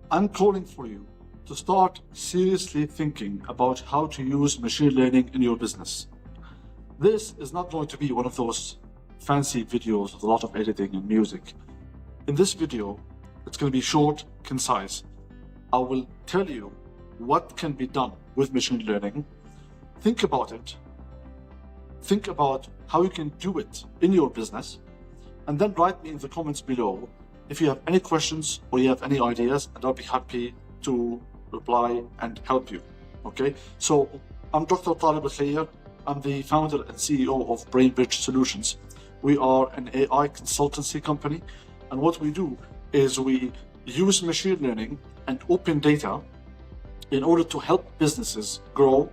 I'm calling for you to start seriously thinking about how to use machine learning in your business. This is not going to be one of those fancy videos with a lot of editing and music. In this video, it's going to be short, concise. I will tell you what can be done with machine learning. Think about it. Think about how you can do it in your business, and then write me in the comments below if you have any questions or you have any ideas, and I'll be happy to reply and help you. Okay, so I'm Dr. Al-Khayer. I'm the founder and CEO of BrainBridge Solutions. We are an AI consultancy company, and what we do is we use machine learning and open data in order to help businesses grow,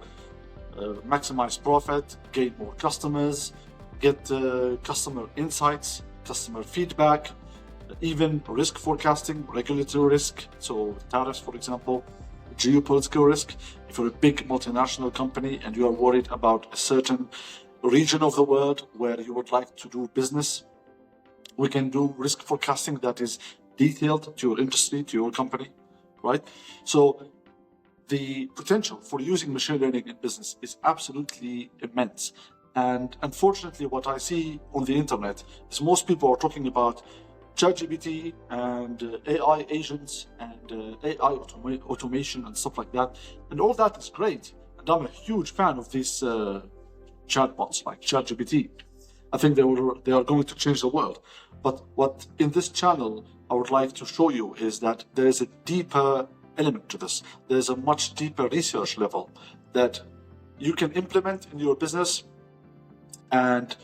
maximize profit, gain more customers, get customer insights, customer feedback, even risk forecasting, regulatory risk, so tariffs, for example, geopolitical risk. If you're a big multinational company and you are worried about a certain region of the world where you would like to do business, we can do risk forecasting that is detailed to your industry, to your company, right? So the potential for using machine learning in business is absolutely immense. And unfortunately, what I see on the internet is most people are talking about ChatGPT and AI agents and AI automation and stuff like that. And all that is great. And I'm a huge fan of these chatbots like ChatGPT. I think they are going to change the world. But what in this channel I would like to show you is that there is a deeper element to this. There's a much deeper research level that you can implement in your business and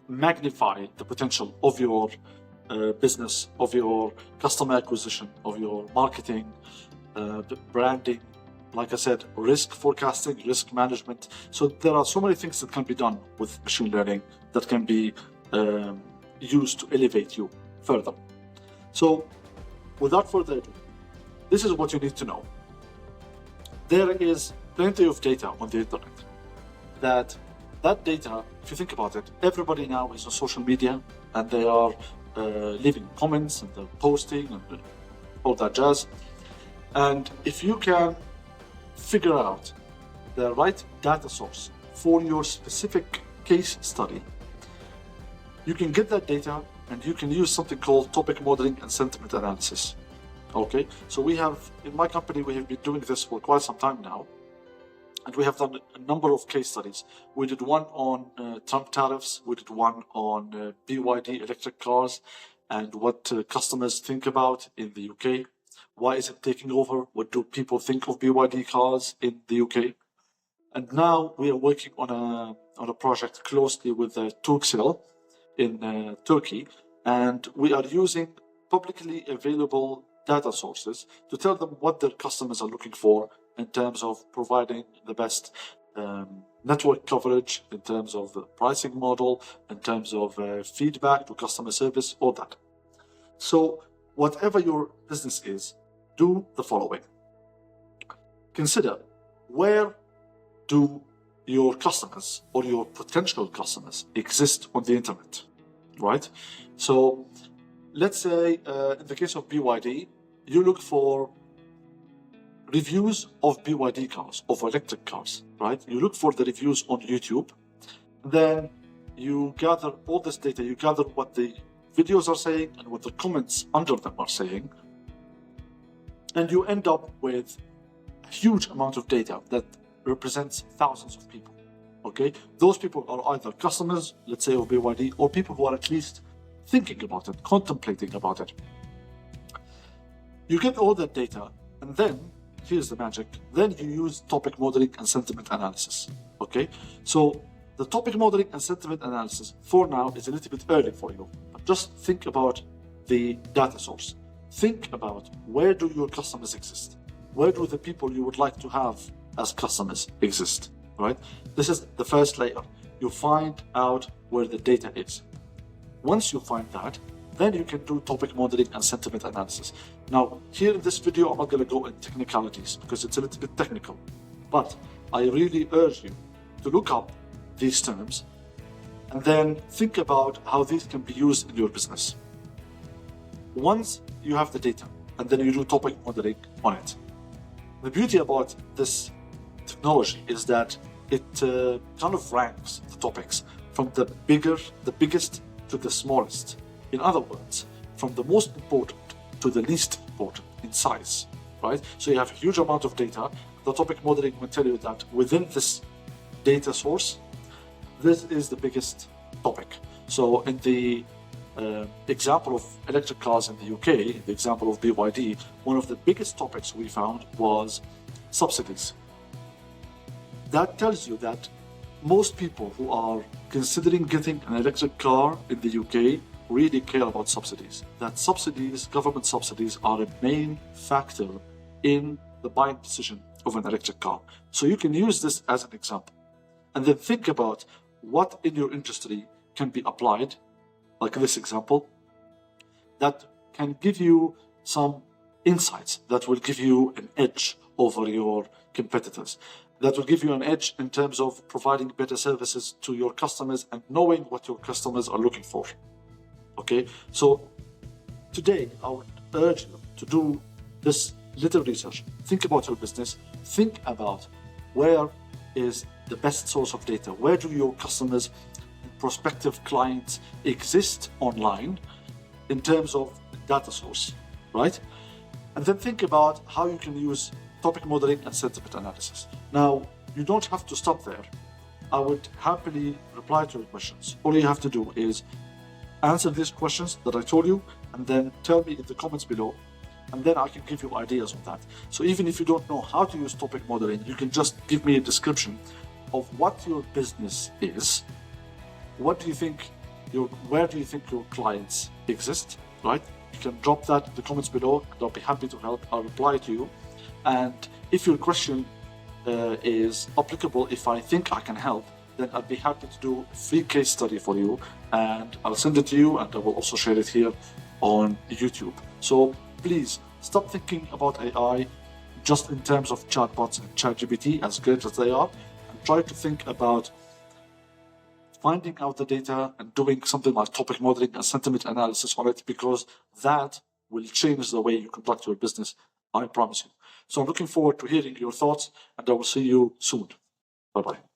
magnify the potential of your business, of your customer acquisition, of your marketing, branding, like I said, risk forecasting, risk management. So there are so many things that can be done with machine learning that can be used to elevate you further. So without further ado, this is what you need to know. There is plenty of data on the internet. That data, if you think about it, everybody now is on social media and they are leaving comments and they're posting and all that jazz. And if you can figure out the right data source for your specific case study, you can get that data and you can use something called topic modeling and sentiment analysis. Okay, so we have, in my company, we have been doing this for quite some time now, and we have done a number of case studies. We did one on Trump tariffs, we did one on BYD electric cars, and what customers think about in the UK. Why is it taking over? What do people think of BYD cars in the UK? And now we are working on a project closely with Turkcell in Turkey, and we are using publicly available data sources to tell them what their customers are looking for in terms of providing the best network coverage, in terms of the pricing model, in terms of feedback to customer service, all that. So whatever your business is, do the following. Consider, where do your customers or your potential customers exist on the internet, right? So let's say in the case of BYD, you look for reviews of BYD cars, of electric cars, right? You look for the reviews on YouTube. Then you gather all this data, you gather what the videos are saying and what the comments under them are saying. And you end up with a huge amount of data that represents thousands of people, okay? Those people are either customers, let's say, of BYD, or people who are at least thinking about it, contemplating about it. You get all that data, and then, here's the magic, then you use topic modeling and sentiment analysis, okay? So the topic modeling and sentiment analysis for now is a little bit early for you, but just think about the data source. Think about, where do your customers exist? Where do the people you would like to have as customers exist, right? This is the first layer. You find out where the data is. Once you find that, then you can do topic modeling and sentiment analysis. Now, here in this video, I'm not going to go in technicalities because it's a little bit technical, but I really urge you to look up these terms and then think about how these can be used in your business. Once you have the data and then you do topic modeling on it. The beauty about this technology is that it kind of ranks the topics from the biggest to the smallest. In other words, from the most important to the least important in size, right? So you have a huge amount of data. The topic modeling will tell you that within this data source, this is the biggest topic. So in the example of electric cars in the UK, the example of BYD, one of the biggest topics we found was subsidies. That tells you that most people who are considering getting an electric car in the UK really care about subsidies. That subsidies, government subsidies, are a main factor in the buying decision of an electric car. So you can use this as an example. And then think about what in your industry can be applied, like this example, that can give you some insights that will give you an edge over your competitors, that will give you an edge in terms of providing better services to your customers and knowing what your customers are looking for. Okay, so today I would urge you to do this little research. Think about your business. Think about where is the best source of data. Where do your customers and prospective clients exist online in terms of data source, right? And then think about how you can use topic modeling and sentiment analysis. Now, you don't have to stop there. I would happily reply to your questions. All you have to do is answer these questions that I told you, and then tell me in the comments below, and then I can give you ideas on that. So even if you don't know how to use topic modeling, you can just give me a description of what your business is. What do you think where do you think your clients exist, right? You can drop that in the comments below, and I'll be happy to help. I'll reply to you. And if your question is applicable, if I think I can help, then I'd be happy to do a free case study for you, and I'll send it to you, and I will also share it here on YouTube. So please stop thinking about AI just in terms of chatbots and ChatGPT, as great as they are, and try to think about finding out the data and doing something like topic modeling and sentiment analysis on it, because that will change the way you conduct your business, I promise you. So I'm looking forward to hearing your thoughts, and I will see you soon. Bye-bye.